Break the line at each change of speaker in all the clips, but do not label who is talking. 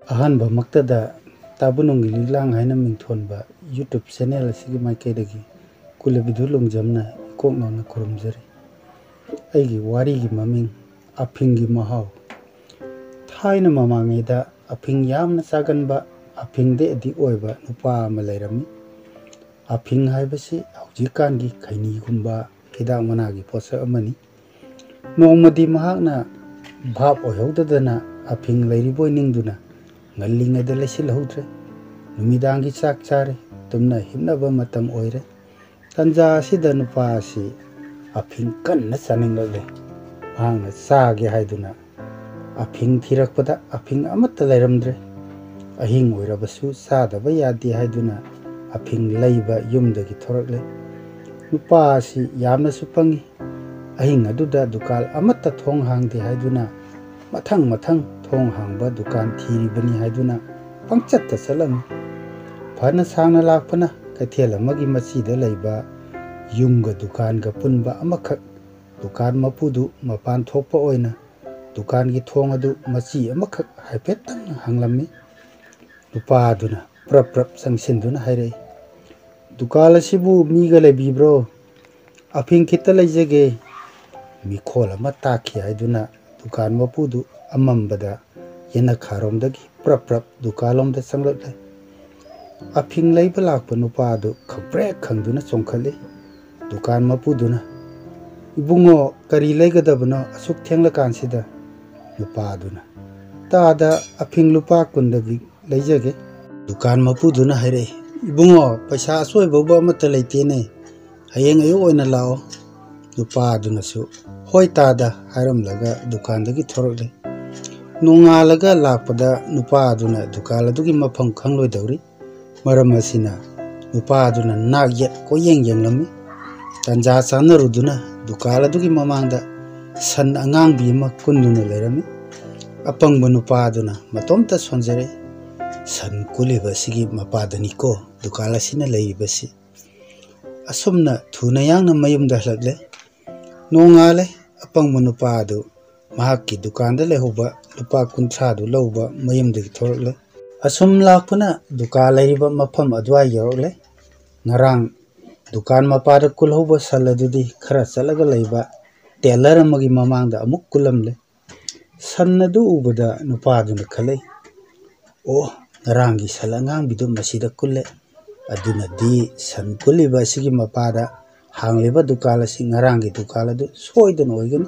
ꯑꯍꯥꯟꯕ ꯃꯛꯇꯗ ꯇꯥꯕꯨꯅꯨꯡꯒꯤ ꯂꯤꯛꯂꯥꯡ ꯍꯥꯏꯅ ꯃꯤꯡꯊꯣꯟꯕ YouTube channel ꯑꯁꯤꯒꯤ ꯃꯥꯏꯀꯩꯗꯒꯤ ꯀꯨꯂꯕꯤꯗꯨ ꯂꯣꯡꯖꯝꯅ ꯏꯀꯣꯛꯅꯧꯅ ꯈꯨꯔꯨꯝꯖꯔꯤ꯫ ꯑꯩꯒꯤ ꯋꯥꯔꯤꯒꯤ ꯃꯃꯤꯡ ꯑꯐꯤꯡꯒꯤ ꯃꯍꯥꯎ꯫ ꯊꯥꯏꯅ ꯃꯃꯥꯡꯉꯩꯗ ꯑꯐꯤꯡ ꯌꯥꯝꯅ ꯆꯥꯒꯟꯕ ꯑꯐꯤꯡꯗ ꯑꯦꯗꯤꯛ ꯑꯣꯏꯕ ꯅꯨꯄꯥ ꯑꯃ ꯂꯩꯔꯝꯃꯤ꯫ ꯑꯐꯤꯡ ꯍꯥꯏꯕꯁꯤ ꯍꯧꯖꯤꯛꯀꯥꯟꯒꯤ ꯈꯩꯅꯤꯒꯨꯝꯕ ꯍꯤꯗꯥꯛ ꯃꯅꯥꯒꯤ ꯄꯣꯠꯁꯛ ꯑꯃꯅꯤ꯫ ꯅꯣꯡꯃꯗꯤ ꯃꯍꯥꯛꯅ ꯚꯥꯞ ꯑꯣꯏꯍꯧꯗꯗꯅ ꯑꯐꯤꯡ ꯂꯩꯔꯤꯕꯣꯏ ꯅꯤꯡꯗꯨꯅ ꯉꯜꯂꯤꯉꯩꯗ ꯂꯩꯁꯤꯜꯍꯧꯗ꯭ꯔꯦ꯫ ꯅꯨꯃꯤꯗꯥꯡꯒꯤ ꯆꯥꯛ ꯆꯥꯔꯦ, ꯇꯨꯝꯅ ꯍꯤꯞꯅꯕ ꯃꯇꯝ ꯑꯣꯏꯔꯦ꯫ ꯇꯟꯖꯥ ꯑꯁꯤꯗ ꯅꯨꯄꯥ ꯑꯁꯤ ꯑꯐꯤꯡ ꯀꯟꯅ ꯆꯥꯅꯤꯡꯂꯛꯂꯦ꯫ ꯃꯍꯥꯛꯅ ꯆꯥꯒꯦ ꯍꯥꯏꯗꯨꯅ ꯑꯐꯤꯡ ꯊꯤꯔꯛꯄꯗ ꯑꯐꯤꯡ ꯑꯃꯠꯇ ꯂꯩꯔꯝꯗ꯭ꯔꯦ꯫ ꯑꯍꯤꯡ ꯑꯣꯏꯔꯕꯁꯨ ꯆꯥꯗꯕ ꯌꯥꯗꯦ ꯍꯥꯏꯗꯨꯅ ꯑꯐꯤꯡ ꯂꯩꯕ ꯌꯨꯝꯗꯒꯤ ꯊꯣꯔꯛꯂꯦ꯫ ꯅꯨꯄꯥ ꯑꯁꯤ ꯌꯥꯝꯅꯁꯨ ꯄꯪꯉꯤ꯫ ꯑꯍꯤꯡ ꯑꯗꯨꯗ ꯗꯨꯀꯥꯟ ꯑꯃꯠꯇ ꯊꯣꯡ ꯍꯥꯡꯗꯦ ꯍꯥꯏꯗꯨꯅ ꯃꯊꯪ ꯊꯣꯡ ꯍꯥꯡꯕ ꯗꯨꯀꯥꯟ ꯊꯤꯔꯤꯕꯅꯤ ꯍꯥꯏꯗꯨꯅ ꯄꯪꯆꯠꯇ ꯆꯠꯂꯝꯃꯤ꯫ ꯐꯅ ꯁꯥꯡꯅ ꯂꯥꯛꯄꯅ ꯀꯩꯊꯦꯜ ꯑꯃꯒꯤ ꯃꯆꯤꯗ ꯂꯩꯕ ꯌꯨꯝꯒ ꯗꯨꯀꯥꯟꯒ ꯄꯨꯟꯕ ꯑꯃꯈꯛ ꯗꯨꯀꯥꯟ ꯃꯄꯨꯗꯨ ꯃꯄꯥꯟ ꯊꯣꯛꯄ ꯑꯣꯏꯅ ꯗꯨꯀꯥꯟꯒꯤ ꯊꯣꯡ ꯑꯗꯨ ꯃꯆꯤ ꯑꯃꯈꯛ ꯍꯥꯏꯐꯦꯠꯇꯪ ꯍꯥꯡꯂꯝꯃꯤ꯫ ꯅꯨꯄꯥ ꯑꯗꯨꯅ ꯄ꯭ꯔꯞ ꯆꯪꯁꯤꯟꯗꯨꯅ ꯍꯥꯏꯔꯛꯏ, "ꯗꯨꯀꯥꯟ ꯑꯁꯤꯕꯨ ꯃꯤꯒ ꯂꯩꯕꯤꯕ꯭ꯔꯣ? ꯑꯐꯤꯡ ꯈꯤꯇ ꯂꯩꯖꯒꯦ"꯫ ꯃꯤꯈꯣꯜ ꯑꯃ ꯇꯥꯈꯤ ꯍꯥꯏꯗꯨꯅ ꯗꯨꯀꯥꯟ ꯃꯄꯨꯗꯨ ꯑꯃꯝꯕꯗ ꯌꯦꯅꯈꯥꯔꯣꯝꯗꯒꯤ ꯄ꯭ꯔꯞ ꯗꯨꯀꯥꯟꯂꯣꯝꯗ ꯆꯪꯂꯛꯂꯦ꯫ ꯑꯐꯤꯡ ꯂꯩꯕ ꯂꯥꯛꯄ ꯅꯨꯄꯥ ꯑꯗꯨ ꯈꯪꯄ꯭ꯔꯦꯛ ꯈꯪꯗꯨꯅ ꯆꯣꯡꯈꯠꯂꯤ꯫ ꯗꯨꯀꯥꯟ ꯃꯄꯨꯗꯨꯅ, "ꯏꯕꯨꯡꯉꯣ, ꯀꯔꯤ ꯂꯩꯒꯗꯕꯅꯣ ꯑꯁꯨꯛ ꯊꯦꯡꯂꯀꯥꯟꯁꯤꯗ"꯫ ꯅꯨꯄꯥ ꯑꯗꯨꯅ, "ꯇꯥꯗ ꯑꯐꯤꯡ ꯂꯨꯄꯥ 20 ꯂꯩꯖꯒꯦ"꯫ ꯗꯨꯀꯥꯟ ꯃꯄꯨꯗꯨꯅ ꯍꯥꯏꯔꯛꯏ, "ꯏꯕꯨꯡꯉꯣ, ꯄꯩꯁꯥ ꯑꯆꯣꯏꯕꯕꯨ ꯑꯃꯠꯇ ꯂꯩꯇꯦꯅꯦ, ꯍꯌꯦꯡ ꯑꯌꯨꯛ ꯑꯣꯏꯅ ꯂꯥꯛꯑꯣ"꯫ ꯅꯨꯄꯥ ꯑꯗꯨꯅꯁꯨ "ꯍꯣꯏ ꯇꯥꯗ" ꯍꯥꯏꯔꯝꯂꯒ ꯗꯨꯀꯥꯟꯗꯒꯤ ꯊꯣꯔꯛꯂꯦ꯫ ꯅꯣꯡꯉꯥꯜꯂꯒ ꯂꯥꯛꯄꯗ ꯅꯨꯄꯥ ꯑꯗꯨꯅ ꯗꯨꯀꯥꯟ ꯑꯗꯨꯒꯤ ꯃꯐꯝ ꯈꯪꯂꯣꯏꯗꯧꯔꯤ꯫ ꯃꯔꯝ ꯑꯁꯤꯅ ꯅꯨꯄꯥ ꯑꯗꯨꯅ ꯅꯥꯛ ꯌꯦꯠ ꯀꯣꯏꯌꯦꯡ ꯌꯦꯡꯂꯝꯃꯤ꯫ ꯇꯟꯖꯥ ꯆꯥꯅꯔꯨꯗꯨꯅ ꯗꯨꯀꯥꯟ ꯑꯗꯨꯒꯤ ꯃꯃꯥꯡꯗ ꯁꯟ ꯑꯉꯥꯡꯕꯤ ꯑꯃ ꯀꯨꯟꯗꯨꯅ ꯂꯩꯔꯝꯃꯤ꯫ ꯑꯄꯪꯕ ꯅꯨꯄꯥ ꯑꯗꯨꯅ ꯃꯇꯣꯝꯇ ꯁꯣꯟꯖꯔꯛꯏ, "ꯁꯟ ꯀꯨꯜꯂꯤꯕ ꯑꯁꯤꯒꯤ ꯃꯄꯥꯗꯅꯤꯀꯣ ꯗꯨꯀꯥꯟ ꯑꯁꯤꯅ ꯂꯩꯔꯤꯕꯁꯤ"꯫ ꯑꯁꯨꯝꯅ ꯊꯨꯅ ꯌꯥꯡꯅ ꯃꯌꯨꯝꯗ ꯍꯜꯂꯛꯂꯦ꯫ ꯅꯣꯡꯉꯥꯜꯂꯦ꯫ ꯑꯄꯪꯕ ꯅꯨꯄꯥ ꯑꯗꯨ ꯃꯍꯥꯛꯀꯤ ꯗꯨꯀꯥꯟꯗ ꯂꯩꯍꯧꯕ ꯂꯨꯄꯥ 30ꯗꯨ ꯂꯧꯕ ꯃꯌꯨꯝꯗꯒꯤ ꯊꯣꯔꯛꯂꯦ꯫ ꯑꯁꯨꯝ ꯂꯥꯛꯄꯅ ꯗꯨꯀꯥꯟ ꯂꯩꯔꯤꯕ ꯃꯐꯝ ꯑꯗꯨꯋꯥꯏ ꯌꯧꯔꯛꯂꯦ꯫ ꯉꯔꯥꯡ ꯗꯨꯀꯥꯟ ꯃꯄꯥꯗ ꯀꯨꯜꯍꯧꯕ ꯁꯟ ꯑꯗꯨꯗꯤ ꯈꯔ ꯆꯠꯂꯒ ꯂꯩꯕ ꯇꯦꯂꯔ ꯑꯃꯒꯤ ꯃꯃꯥꯡꯗ ꯑꯃꯨꯛ ꯀꯨꯜꯂꯝꯂꯦ꯫ ꯁꯟ ꯑꯗꯨ ꯎꯕꯗ ꯅꯨꯄꯥꯗꯨꯅ ꯈꯜꯂꯛꯏ, "ꯑꯣ, ꯉꯔꯥꯡꯒꯤ ꯁꯟ ꯑꯉꯥꯡꯕꯤꯗꯨ ꯃꯁꯤꯗ ꯀꯨꯜꯂꯦ꯫ ꯑꯗꯨꯅꯗꯤ ꯁꯟ ꯀꯨꯜꯂꯤꯕ ꯑꯁꯤꯒꯤ ꯃꯄꯥꯗ ꯍꯥꯡꯂꯤꯕ ꯗꯨꯀꯥꯟ ꯑꯁꯤ ꯉꯔꯥꯡꯒꯤ ꯗꯨꯀꯥꯟ ꯑꯗꯨ ꯁꯣꯏꯗꯅ ꯑꯣꯏꯒꯅꯤ"꯫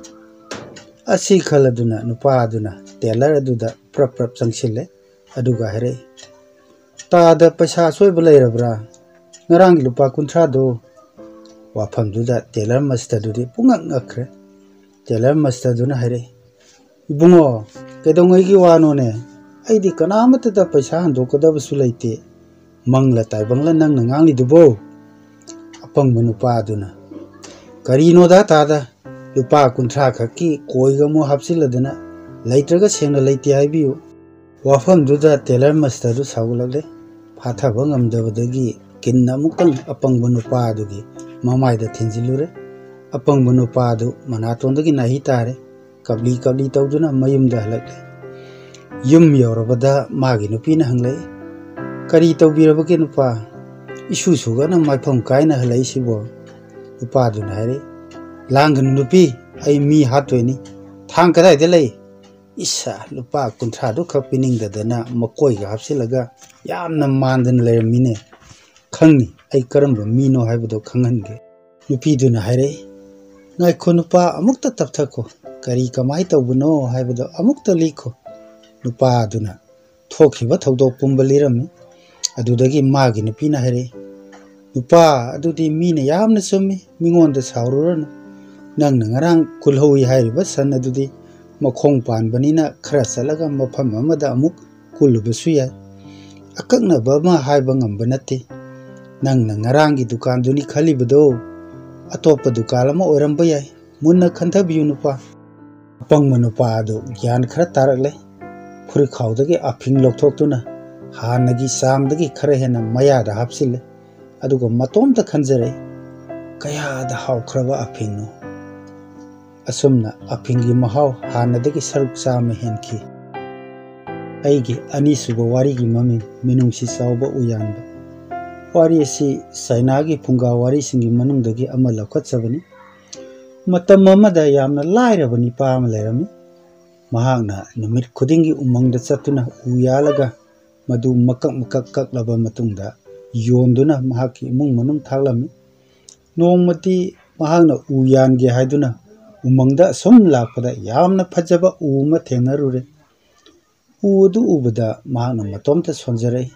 ꯑꯁꯤ ꯈꯜꯂꯗꯨꯅ ꯅꯨꯄꯥ ꯑꯗꯨꯅ ꯇꯦꯂꯔ ꯑꯗꯨꯗ ꯄ꯭ꯔꯞ ꯆꯪꯁꯤꯜꯂꯦ꯫ ꯑꯗꯨꯒ ꯍꯥꯏꯔꯛꯏ, "ꯇꯥꯗ ꯄꯩꯁꯥ ꯑꯆꯣꯏꯕ ꯂꯩꯔꯕ꯭ꯔꯥ? ꯉꯔꯥꯡꯒꯤ ꯂꯨꯄꯥ 30ꯗꯣ"꯫ ꯋꯥꯐꯝꯗꯨꯗ ꯇꯦꯂꯔ ꯃꯁꯇꯔꯗꯨꯗꯤ ꯄꯨꯡꯉꯛ ꯉꯛꯈ꯭ꯔꯦ꯫ ꯇꯦꯂꯔ ꯃꯁꯇꯔꯗꯨꯅ ꯍꯥꯏꯔꯛꯏ, "ꯏꯕꯨꯡꯉꯣ, ꯀꯩꯗꯧꯉꯩꯒꯤ ꯋꯥꯅꯣꯅꯦ? ꯑꯩꯗꯤ ꯀꯅꯥꯃꯠꯇꯗ ꯄꯩꯁꯥ ꯍꯟꯗꯣꯛꯀꯗꯕꯁꯨ ꯂꯩꯇꯦ꯫ ꯃꯪꯂ ꯇꯥꯏꯕꯪꯂ ꯅꯪꯅ ꯉꯥꯡꯂꯤꯗꯨꯕꯣ"꯫ ꯑꯄꯪꯕ ꯅꯨꯄꯥ ꯑꯗꯨꯅ, "ꯀꯔꯤꯅꯣꯗ ꯇꯥꯗ, ꯂꯨꯄꯥ 30 ꯈꯛꯀꯤ ꯀꯣꯏꯒ ꯑꯃꯨꯛ ꯍꯥꯞꯆꯤꯜꯂꯗꯅ ꯂꯩꯇ꯭ꯔꯒ ꯁꯦꯡꯅ ꯂꯩꯇꯦ ꯍꯥꯏꯕꯤꯌꯨ"꯫ ꯋꯥꯐꯝꯗꯨꯗ ꯇꯦꯂꯔ ꯃꯁꯇꯔꯗꯨ ꯁꯥꯎꯒꯠꯂꯛꯂꯦ꯫ ꯐꯥꯊꯕ ꯉꯝꯗꯕꯗꯒꯤ ꯀꯤꯟꯅ ꯑꯃꯨꯛꯇꯪ ꯑꯄꯪꯕ ꯅꯨꯄꯥ ꯑꯗꯨꯒꯤ ꯃꯃꯥꯏꯗ ꯊꯤꯟꯖꯤꯜꯂꯨꯔꯦ꯫ ꯑꯄꯪꯕ ꯅꯨꯄꯥ ꯑꯗꯨ ꯃꯅꯥꯇꯣꯟꯗꯒꯤ ꯅꯥꯍꯤ ꯇꯥꯔꯦ꯫ ꯀꯞꯂꯤ ꯇꯧꯗꯨꯅ ꯃꯌꯨꯝꯗ ꯍꯜꯂꯛꯂꯦ꯫ ꯌꯨꯝ ꯌꯧꯔꯕꯗ ꯃꯥꯒꯤ ꯅꯨꯄꯤꯅ ꯍꯪꯂꯛꯏ, "ꯀꯔꯤ ꯇꯧꯕꯤꯔꯕꯒꯦ ꯅꯨꯄꯥ? ꯏꯁꯨ ꯁꯨꯒꯅ ꯃꯥꯏꯐꯝ ꯀꯥꯏꯅ ꯍꯜꯂꯛꯏꯁꯤꯕꯣ"꯫ ꯅꯨꯄꯥꯗꯨꯅ ꯍꯥꯏꯔꯛꯏ, "ꯂꯥꯡꯒꯅꯨ ꯅꯨꯄꯤ, ꯑꯩ ꯃꯤ ꯍꯥꯠꯇꯣꯏꯅꯤ꯫ ꯊꯥꯡ ꯀꯗꯥꯏꯗ ꯂꯩ"꯫ "ꯏꯁ, ꯂꯨꯄꯥ 30ꯗꯨ ꯈꯛ ꯄꯤꯅꯤꯡꯗꯗꯅ ꯃꯀꯣꯏꯒ ꯍꯥꯞꯆꯤꯜꯂꯒ ꯌꯥꯝꯅ ꯃꯥꯟꯗꯅ ꯂꯩꯔꯝꯃꯤꯅꯦ꯫ ꯈꯪꯅꯤ ꯑꯩ ꯀꯔꯝꯕ ꯃꯤꯅꯣ ꯍꯥꯏꯕꯗꯣ ꯈꯪꯍꯟꯒꯦ"꯫ ꯅꯨꯄꯤꯗꯨꯅ ꯍꯥꯏꯔꯛꯏ, "ꯉꯥꯏꯈꯣ ꯅꯨꯄꯥ, ꯑꯃꯨꯛꯇ ꯇꯞꯊꯈꯣ, ꯀꯔꯤ ꯀꯃꯥꯏ ꯇꯧꯕꯅꯣ ꯍꯥꯏꯕꯗꯣ ꯑꯃꯨꯛꯇ ꯂꯤꯈꯣ"꯫ ꯅꯨꯄꯥ ꯑꯗꯨꯅ ꯊꯣꯛꯈꯤꯕ ꯊꯧꯗꯣꯛ ꯄꯨꯝꯕ ꯂꯤꯔꯝꯃꯤ꯫ ꯑꯗꯨꯗꯒꯤ ꯃꯥꯒꯤ ꯅꯨꯄꯤꯅ ꯍꯥꯏꯔꯛꯏ, "ꯅꯨꯄꯥ, ꯑꯗꯨꯗꯤ ꯃꯤꯅ ꯌꯥꯝꯅ ꯆꯨꯝꯃꯤ, ꯃꯤꯉꯣꯟꯗ ꯁꯥꯎꯔꯨꯔꯅꯨ. ꯅꯪꯅ ꯉꯔꯥꯡ ꯀꯨꯜꯍꯧꯏ ꯍꯥꯏꯔꯤꯕ ꯁꯟ ꯑꯗꯨꯗꯤ ꯃꯈꯣꯡ ꯄꯥꯟꯕꯅꯤꯅ ꯈꯔ ꯆꯠꯂꯒ ꯃꯐꯝ ꯑꯃꯗ ꯑꯃꯨꯛ ꯀꯨꯜꯂꯨꯕꯁꯨ ꯌꯥꯏ. ꯑꯀꯛꯅꯕ ꯑꯃ ꯍꯥꯏꯕ ꯉꯝꯕ ꯅꯠꯇꯦ. ꯅꯪꯅ ꯉꯔꯥꯡꯒꯤ ꯗꯨꯀꯥꯟꯗꯨꯅꯤ ꯈꯜꯂꯤꯕꯗꯣ, ꯑꯇꯣꯞꯄ ꯗꯨꯀꯥꯟ ꯑꯃ ꯑꯣꯏꯔꯝꯕ ꯌꯥꯏ. ꯃꯨꯟꯅ ꯈꯟꯊꯕꯤꯌꯨ ꯅꯨꯄꯥ"꯫ ꯑꯄꯪꯕ ꯅꯨꯄꯥ ꯑꯗꯨ ꯒ꯭ꯌꯥꯟ ꯈꯔ ꯇꯥꯔꯛꯂꯦ꯫ ꯐꯨꯔꯤꯠꯈꯥꯎꯗꯒꯤ ꯑꯐꯤꯡ ꯂꯧꯊꯣꯛꯇꯨꯅ ꯍꯥꯟꯅꯒꯤ ꯆꯥꯡꯗꯒꯤ ꯈꯔ ꯍꯦꯟꯅ ꯃꯌꯥꯗ ꯍꯥꯞꯆꯤꯜꯂꯦ꯫ ꯑꯗꯨꯒ ꯃꯇꯣꯝꯇ ꯈꯟꯖꯔꯛꯏ, "ꯀꯌꯥꯗ ꯍꯥꯎꯈ꯭ꯔꯕ ꯑꯐꯤꯡꯅꯣ"꯫ ꯑꯁꯨꯝꯅ ꯑꯐꯤꯡꯒꯤ ꯃꯍꯥꯎ ꯍꯥꯟꯅꯗꯒꯤ ꯁꯔꯨꯛ 100 ꯍꯦꯟꯈꯤ꯫ ꯑꯩꯒꯤ ꯑꯅꯤꯁꯨꯕ ꯋꯥꯔꯤꯒꯤ ꯃꯃꯤꯡ ꯃꯤꯅꯨꯡꯁꯤ ꯆꯥꯎꯕ ꯎꯌꯥꯟꯕ꯫ ꯋꯥꯔꯤ ꯑꯁꯤ ꯆꯥꯏꯅꯥꯒꯤ ꯐꯨꯡꯒꯥ ꯋꯥꯔꯤꯁꯤꯡꯒꯤ ꯃꯅꯨꯡꯗꯒꯤ ꯑꯃ ꯂꯧꯈꯠꯆꯕꯅꯤ꯫ ꯃꯇꯝ ꯑꯃꯗ ꯌꯥꯝꯅ ꯂꯥꯏꯔꯕ ꯅꯤꯄꯥ ꯑꯃ ꯂꯩꯔꯝꯃꯤ꯫ ꯃꯍꯥꯛꯅ ꯅꯨꯃꯤꯠ ꯈꯨꯗꯤꯡꯒꯤ ꯎꯃꯪꯗ ꯆꯠꯇꯨꯅ ꯎ ꯌꯥꯜꯂꯒ ꯃꯗꯨ ꯃꯀꯛ ꯃꯀꯛ ꯀꯛꯂꯕ ꯃꯇꯨꯡꯗ ꯌꯣꯟꯗꯨꯅ ꯃꯍꯥꯛꯀꯤ ꯏꯃꯨꯡ ꯃꯅꯨꯡ ꯊꯥꯛꯂꯝꯃꯤ꯫ ꯅꯣꯡꯃꯗꯤ ꯃꯍꯥꯛꯅ ꯎ ꯌꯥꯟꯒꯦ ꯍꯥꯏꯗꯨꯅ ꯎꯃꯪꯗ ꯑꯁꯨꯝ ꯂꯥꯛꯄꯗ ꯌꯥꯝꯅ ꯐꯖꯕ ꯎ ꯑꯃ ꯊꯦꯡꯅꯔꯨꯔꯦ꯫ ꯎ ꯑꯗꯨ ꯎꯕꯗ ꯃꯍꯥꯛꯅ ꯃꯇꯣꯝꯇ ꯁꯣꯟꯖꯔꯛꯏ,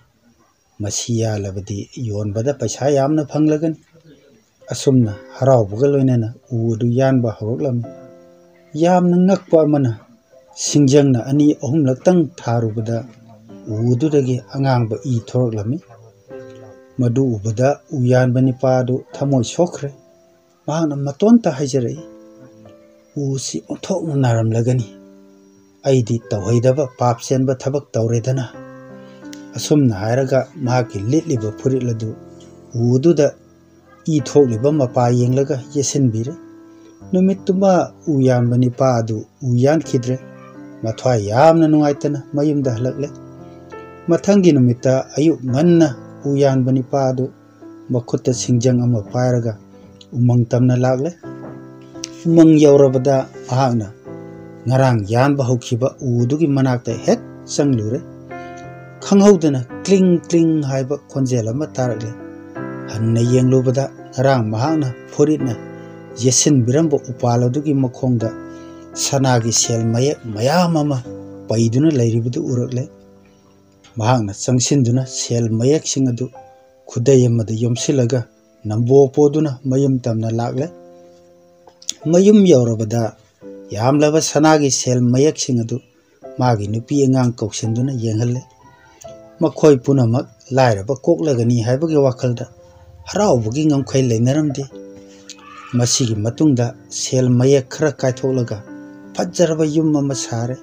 ꯃꯁꯤ ꯌꯥꯜꯂꯕꯗꯤ ꯌꯣꯟꯕꯗ ꯄꯩꯁꯥ ꯌꯥꯝꯅ ꯐꯪꯂꯒꯅꯤ꯫ ꯑꯁꯨꯝꯅ ꯍꯔꯥꯎꯕꯒ ꯂꯣꯏꯅꯅ ꯎ ꯑꯗꯨ ꯌꯥꯟꯕ ꯍꯧꯔꯛꯂꯝꯃꯤ꯫ ꯌꯥꯝꯅ ꯉꯛꯄ ꯑꯃꯅ ꯁꯤꯡꯖꯪꯅ ꯑꯅꯤ ꯑꯍꯨꯝꯂꯛꯇꯪ ꯊꯥꯔꯨꯕꯗ ꯎ ꯑꯗꯨꯗꯒꯤ ꯑꯉꯥꯡꯕ ꯏ ꯊꯣꯔꯛꯂꯝꯃꯤ꯫ ꯃꯗꯨ ꯎꯕꯗ ꯎ ꯌꯥꯟꯕ ꯅꯤꯄꯥ ꯑꯗꯨ ꯊꯃꯣꯏ ꯁꯣꯛꯈ꯭ꯔꯦ꯫ ꯃꯍꯥꯛꯅ ꯃꯇꯣꯟꯇ ꯍꯥꯏꯖꯔꯛꯏ, ꯎꯁꯤ ꯑꯣꯟꯊꯣꯛꯅ ꯅꯥꯔꯝꯂꯒꯅꯤ, ꯑꯩꯗꯤ ꯇꯧꯍꯩꯗꯕ ꯄꯥꯞ ꯆꯦꯟꯕ ꯊꯕꯛ ꯇꯧꯔꯦꯗꯅ꯫ ꯑꯁꯨꯝꯅ ꯍꯥꯏꯔꯒ ꯃꯍꯥꯛꯀꯤ ꯂꯤꯠꯂꯤꯕ ꯐꯨꯔꯤꯠ ꯑꯗꯨ ꯎ ꯑꯗꯨꯗ ꯏ ꯊꯣꯛꯂꯤꯕ ꯃꯄꯥ ꯌꯦꯡꯂꯒ ꯌꯦꯠꯁꯤꯟꯕꯤꯔꯦ꯫ ꯅꯨꯃꯤꯠꯇꯨꯃ ꯎ ꯌꯥꯟꯕ ꯅꯤꯄꯥ ꯑꯗꯨ ꯎ ꯌꯥꯟꯈꯤꯗ꯭ꯔꯦ꯫ ꯃꯊ꯭ꯋꯥꯏ ꯌꯥꯝꯅ ꯅꯨꯡꯉꯥꯏꯇꯅ ꯃꯌꯨꯝꯗ ꯍꯜꯂꯛꯂꯦ꯫ ꯃꯊꯪꯒꯤ ꯅꯨꯃꯤꯠꯇ ꯑꯌꯨꯛ ꯉꯟꯅ ꯎ ꯌꯥꯟꯕ ꯅꯤꯄꯥ ꯑꯗꯨ ꯃꯈꯨꯠꯇ ꯁꯤꯡꯖꯪ ꯑꯃ ꯄꯥꯏꯔꯒ ꯎꯃꯪ ꯇꯝꯅ ꯂꯥꯛꯂꯦ꯫ ꯎꯃꯪ ꯌꯧꯔꯕꯗ ꯃꯍꯥꯛꯅ ꯉꯔꯥꯡ ꯌꯥꯟꯕ ꯍꯧꯈꯤꯕ ꯎ ꯑꯗꯨꯒꯤ ꯃꯅꯥꯛꯇ ꯍꯦꯛ ꯆꯪꯂꯨꯔꯦ꯫ ꯈꯪꯍꯧꯗꯅ ꯀ꯭ꯂꯤꯡ ꯀ꯭ꯂꯤꯡ ꯍꯥꯏꯕ ꯈꯣꯟꯖꯦꯜ ꯑꯃ ꯇꯥꯔꯛꯂꯦ꯫ ꯍꯟꯅ ꯌꯦꯡꯂꯨꯕꯗ ꯉꯔꯥꯡ ꯃꯍꯥꯛꯅ ꯐꯨꯔꯤꯠꯅ ꯌꯦꯠꯁꯤꯟꯕꯤꯔꯝꯕ ꯎꯄꯥꯜ ꯑꯗꯨꯒꯤ ꯃꯈꯣꯡꯗ ꯁꯅꯥꯒꯤ ꯁꯦꯜ ꯃꯌꯦꯛ ꯃꯌꯥꯝ ꯑꯃ ꯄꯩꯗꯨꯅ ꯂꯩꯔꯤꯕꯗꯨ ꯎꯔꯛꯂꯦ꯫ ꯃꯍꯥꯛꯅ ꯆꯪꯁꯤꯟꯗꯨꯅ ꯁꯦꯜ ꯃꯌꯦꯛꯁꯤꯡ ꯑꯗꯨ ꯈꯨꯗꯩ ꯑꯃꯗ ꯌꯣꯝꯁꯤꯜꯂꯒ ꯅꯝꯕꯣꯄꯣꯗꯨꯅ ꯃꯌꯨꯝ ꯇꯝꯅ ꯂꯥꯛꯂꯦ꯫ ꯃꯌꯨꯝ ꯌꯧꯔꯕꯗ ꯌꯥꯝꯂꯕ ꯁꯅꯥꯒꯤ ꯁꯦꯜ ꯃꯌꯦꯛꯁꯤꯡ ꯑꯗꯨ ꯃꯥꯒꯤ ꯅꯨꯄꯤ ꯑꯉꯥꯡ ꯀꯧꯁꯤꯟꯗꯨꯅ ꯌꯦꯡꯍꯜꯂꯦ꯫ ꯃꯈꯣꯏ ꯄꯨꯝꯅꯃꯛ ꯂꯥꯏꯔꯕ ꯀꯣꯛꯂꯒꯅꯤ ꯍꯥꯏꯕꯒꯤ ꯋꯥꯈꯜꯗ ꯍꯔꯥꯎꯕꯒꯤ ꯉꯝꯈꯩ ꯂꯩꯅꯔꯝꯗꯦ꯫ ꯃꯁꯤꯒꯤ ꯃꯇꯨꯡꯗ ꯁꯦꯜ ꯃꯌꯦꯛ ꯈꯔ ꯀꯥꯏꯊꯣꯛꯂꯒ ꯐꯖꯔꯕ ꯌꯨꯝ ꯑꯃ ꯁꯥꯔꯦ꯫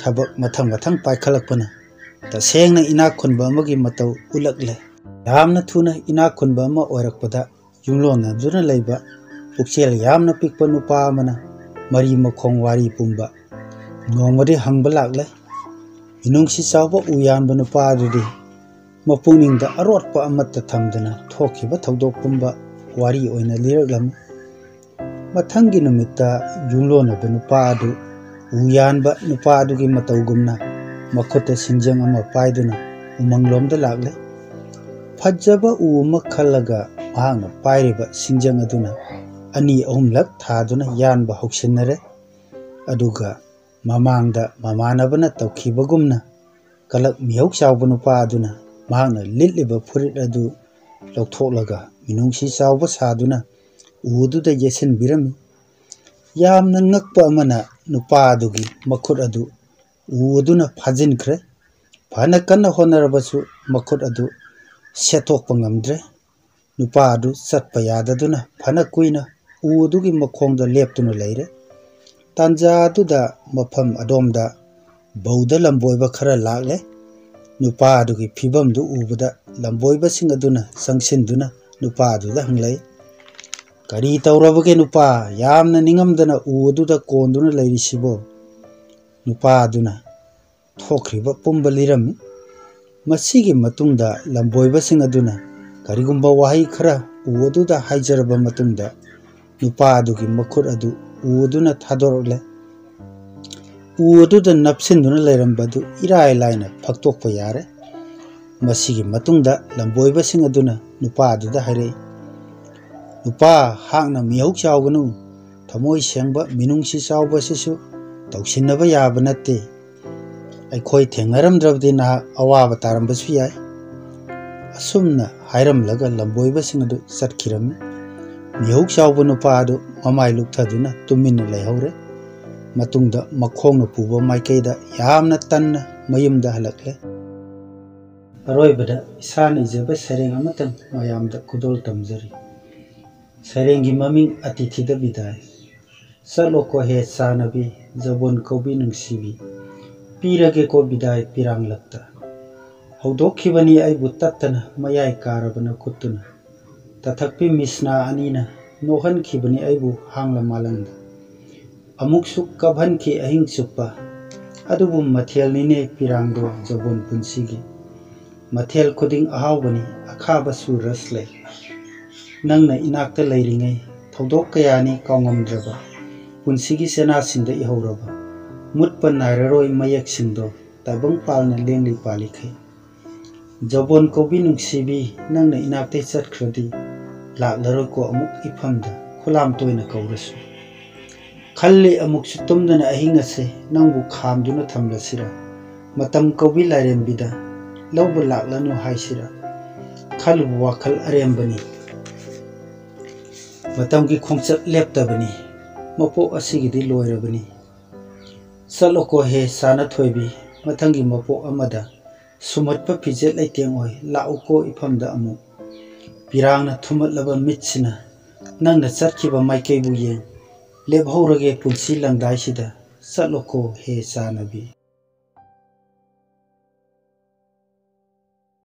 ꯊꯕꯛ ꯃꯊꯪ ꯃꯊꯪ ꯄꯥꯏꯈꯠꯂꯛꯄꯅ ꯇꯁꯦꯡꯅ ꯏꯅꯥꯛ ꯈꯨꯟꯕ ꯑꯃꯒꯤ ꯃꯇꯧ ꯎꯠꯂꯛꯂꯦ꯫ ꯌꯥꯝꯅ ꯊꯨꯅ ꯏꯅꯥꯛ ꯈꯨꯟꯕ ꯑꯃ ꯑꯣꯏꯔꯛꯄꯗ ꯌꯨꯝꯂꯣꯟꯅꯗꯨꯅ ꯂꯩꯕ ꯄꯨꯛꯆꯦꯜ ꯌꯥꯝꯅ ꯄꯤꯛꯄ ꯅꯨꯄꯥ ꯑꯃꯅ ꯃꯔꯤ ꯃꯈꯣꯡ ꯋꯥꯔꯤ ꯄꯨꯝꯕ ꯅꯣꯡꯃꯗꯤ ꯍꯪꯕ ꯂꯥꯛꯂꯦ꯫ ꯃꯤꯅꯨꯡꯁꯤ ꯆꯥꯎꯕ ꯎ ꯌꯥꯟꯕ ꯅꯨꯄꯥ ꯑꯗꯨꯗꯤ ꯃꯄꯨꯛꯅꯤꯡꯗ ꯑꯔꯣꯠꯄ ꯑꯃꯠꯇ ꯊꯝꯗꯅ ꯊꯣꯛꯈꯤꯕ ꯊꯧꯗꯣꯛ ꯄꯨꯝꯕ ꯋꯥꯔꯤ ꯑꯣꯏꯅ ꯂꯤꯔꯛꯂꯝꯃꯤ꯫ ꯃꯊꯪꯒꯤ ꯅꯨꯃꯤꯠꯇ ꯌꯨꯝꯂꯣꯟꯅꯕ ꯅꯨꯄꯥ ꯑꯗꯨ ꯎ ꯌꯥꯟꯕ ꯅꯨꯄꯥ ꯑꯗꯨꯒꯤ ꯃꯇꯧꯒꯨꯝꯅ ꯃꯈꯨꯠꯇ ꯁꯤꯡꯖꯪ ꯑꯃ ꯄꯥꯏꯗꯨꯅ ꯎꯃꯪꯂꯣꯝꯗ ꯂꯥꯛꯂꯦ꯫ ꯐꯖꯕ ꯎ ꯑꯃ ꯈꯜꯂꯒ ꯃꯍꯥꯛꯅ ꯄꯥꯏꯔꯤꯕ ꯁꯤꯡꯖꯪ ꯑꯗꯨꯅ ꯑꯅꯤ ꯑꯍꯨꯝꯂꯛ ꯊꯥꯗꯨꯅ ꯌꯥꯟꯕ ꯍꯧꯁꯤꯟꯅꯔꯦ꯫ ꯑꯗꯨꯒ ꯃꯃꯥꯡꯗ ꯃꯃꯥꯟꯅꯕꯅ ꯇꯧꯈꯤꯕꯒꯨꯝꯅ ꯀꯂꯛ ꯃꯤꯍꯧ ꯆꯥꯎꯕ ꯅꯨꯄꯥ ꯑꯗꯨꯅ ꯃꯍꯥꯛꯅ ꯂꯤꯠꯂꯤꯕ ꯐꯨꯔꯤꯠ ꯑꯗꯨ ꯂꯧꯊꯣꯛꯂꯒ ꯃꯤꯅꯨꯡꯁꯤ ꯆꯥꯎꯕ ꯁꯥꯗꯨꯅ ꯎ ꯑꯗꯨꯗ ꯌꯦꯠꯁꯤꯟꯕꯤꯔꯝꯃꯤ꯫ ꯌꯥꯝꯅ ꯉꯛꯄ ꯑꯃꯅ ꯅꯨꯄꯥ ꯑꯗꯨꯒꯤ ꯃꯈꯨꯠ ꯑꯗꯨ ꯎ ꯑꯗꯨꯅ ꯐꯥꯖꯤꯟꯈ꯭ꯔꯦ꯫ ꯐꯅ ꯀꯟꯅ ꯍꯣꯠꯅꯔꯕꯁꯨ ꯃꯈꯨꯠ ꯑꯗꯨ ꯁꯦꯠꯇꯣꯛꯄ ꯉꯝꯗ꯭ꯔꯦ꯫ ꯅꯨꯄꯥ ꯑꯗꯨ ꯆꯠꯄ ꯌꯥꯗꯗꯨꯅ ꯐꯅ ꯀꯨꯏꯅ ꯎ ꯑꯗꯨꯒꯤ ꯃꯈꯣꯡꯗ ꯂꯦꯞꯇꯨꯅ ꯂꯩꯔꯦ꯫ ꯇꯥꯟꯖꯥ ꯑꯗꯨꯗ ꯃꯐꯝ ꯑꯗꯣꯝꯗ ꯕꯧꯗ ꯂꯝꯕꯣꯏꯕ ꯈꯔ ꯂꯥꯛꯂꯦ꯫ ꯅꯨꯄꯥ ꯑꯗꯨꯒꯤ ꯐꯤꯕꯝꯗꯨ ꯎꯕꯗ ꯂꯝꯕꯣꯏꯕꯁꯤꯡ ꯑꯗꯨꯅ ꯆꯪꯁꯤꯟꯗꯨꯅ ꯅꯨꯄꯥ ꯑꯗꯨꯗ ꯍꯪꯂꯛꯏ, "ꯀꯔꯤ ꯇꯧꯔꯕꯒꯦ ꯅꯨꯄꯥ, ꯌꯥꯝꯅ ꯅꯤꯡꯉꯝꯗꯅ ꯎ ꯑꯗꯨꯗ ꯀꯣꯟꯗꯨꯅ ꯂꯩꯔꯤꯁꯤꯕꯣ?" ꯅꯨꯄꯥ ꯑꯗꯨꯅ ꯊꯣꯛꯈ꯭ꯔꯤꯕ ꯄꯨꯝꯕ ꯂꯤꯔꯝꯃꯤ꯫ ꯃꯁꯤꯒꯤ ꯃꯇꯨꯡꯗ ꯂꯝꯕꯣꯏꯕꯁꯤꯡ ꯑꯗꯨꯅ ꯀꯔꯤꯒꯨꯝꯕ ꯋꯥꯍꯩ ꯈꯔ ꯎ ꯑꯗꯨꯗ ꯍꯥꯏꯖꯔꯕ ꯃꯇꯨꯡꯗ ꯅꯨꯄꯥ ꯑꯗꯨꯒꯤ ꯃꯈꯨꯠ ꯑꯗꯨ ꯎ ꯑꯗꯨꯅ ꯊꯥꯗꯣꯔꯛꯂꯦ꯫ ꯎ ꯑꯗꯨꯗ ꯅꯞꯁꯤꯟꯗꯨꯅ ꯂꯩꯔꯝꯕꯗꯨ ꯏꯔꯥꯏ ꯂꯥꯏꯅ ꯐꯛꯇꯣꯛꯄ ꯌꯥꯔꯦ꯫ ꯃꯁꯤꯒꯤ ꯃꯇꯨꯡꯗ ꯂꯝꯕꯣꯏꯕꯁꯤꯡ ꯑꯗꯨꯅ ꯅꯨꯄꯥ ꯑꯗꯨꯗ ꯍꯥꯏꯔꯛꯏ, "ꯅꯨꯄꯥ, ꯍꯥꯛꯅ ꯃꯤꯍꯧ ꯆꯥꯎꯒꯅꯨ, ꯊꯃꯣꯏ ꯁꯦꯡꯕ ꯃꯤꯅꯨꯡꯁꯤ ꯆꯥꯎꯕ ꯑꯁꯤꯁꯨ ꯇꯧꯁꯤꯟꯅꯕ ꯌꯥꯕ ꯅꯠꯇꯦ꯫ ꯑꯩꯈꯣꯏ ꯊꯦꯡꯅꯔꯝꯗ꯭ꯔꯕꯗꯤ ꯅꯍꯥꯛ ꯑꯋꯥꯕ ꯇꯥꯔꯝꯕꯁꯨ ꯌꯥꯏ." ꯑꯁꯨꯝꯅ ꯍꯥꯏꯔꯝꯂꯒ ꯂꯝꯕꯣꯏꯕꯁꯤꯡ ꯑꯗꯨ ꯆꯠꯈꯤꯔꯝꯃꯤ꯫ ꯃꯤꯍꯧ ꯆꯥꯎꯕ ꯅꯨꯄꯥ ꯑꯗꯨ ꯃꯃꯥꯏ ꯂꯨꯞꯊꯗꯨꯅ ꯇꯨꯃꯤꯟꯅ ꯂꯩꯍꯧꯔꯦ꯫ ꯃꯇꯨꯡꯗ ꯃꯈꯣꯡꯅ ꯄꯨꯕ ꯃꯥꯏꯀꯩꯗ ꯌꯥꯝꯅ ꯇꯟꯅ ꯃꯌꯨꯝꯗ ꯍꯜꯂꯛꯂꯦ꯫ ꯑꯔꯣꯏꯕꯗ ꯏꯁꯥꯅ ꯏꯖꯕ ꯁꯩꯔꯦꯡ ꯑꯃꯇꯪ ꯃꯌꯥꯝꯗ ꯈꯨꯗꯣꯜ ꯇꯝꯖꯔꯤ꯫ ꯁꯩꯔꯦꯡꯒꯤ ꯃꯃꯤꯡ ꯑꯇꯤꯊꯤꯗ ꯕꯤꯗꯥꯏ꯫ ꯆꯠꯂꯣꯀꯣ ꯍꯦ ꯆꯥꯅꯕꯤ, ꯖꯕꯣꯟ ꯀꯧꯕꯤ ꯅꯨꯡꯁꯤꯕꯤ, ꯄꯤꯔꯒꯦꯀꯣ ꯕꯤꯗꯥꯏ ꯄꯤꯔꯥꯡꯂꯛꯇ꯫ ꯍꯧꯗꯣꯛꯈꯤꯕꯅꯤ ꯑꯩꯕꯨ ꯇꯠꯇꯅ ꯃꯌꯥꯏ ꯀꯥꯔꯕ ꯅꯈꯨꯠꯇꯨꯅ, ꯇꯊꯛꯄꯤ ꯃꯤꯁꯅꯥ ꯑꯅꯤꯅ ꯅꯣꯛꯍꯟꯈꯤꯕꯅꯤ ꯑꯩꯕꯨ ꯍꯥꯡꯂ ꯃꯥꯂꯪꯗ꯫ ꯑꯃꯨꯛꯁꯨ ꯀꯞꯍꯟꯈꯤ ꯑꯍꯤꯡ ꯆꯨꯞꯄ, अदुबु मथेल निने पिरांगदो जबोन पुंसीगी मथेल खुदिंग अहावबनी अखाबसु रसले नंगना इनाक्ता लैरिङै थौदोक कयानी काउंगमद्रबा पुंसीगी सेनासिंगदा इहौरबा मुतपा नायररोय मयेकसिंगदो ताइबंग पालना लेंगली पालिखै जबोन कौबी नुंसीबी नंगना इनाक्ते चटख्रदी लाक्लरोयको अमुक इफमदा खुलाम तोयना कौरसु खल्ले अमुकसु तुमदना अहिंगसे नंगबु खामदुना थमलसिरा मतम कौबी लाइरेंबिदा लौब लाक्लनु हाइसिरा खलुबु वाखल अरेंबनी मतम की खोंचत लेप्तबनी मपो असिगिदि लोयरबनी चलोको हे साना थोयबी मथंगी मपो अमदा सुमतपा फिजेट लैतेंग ओय लाउको इफमदा अमु पिरांगना थुमतलबा मिटसिना नंगना चटखिबा माइकैबु यें लेबहौरगे पुंसी लंगदाइसिदा चलोको हे सानबी।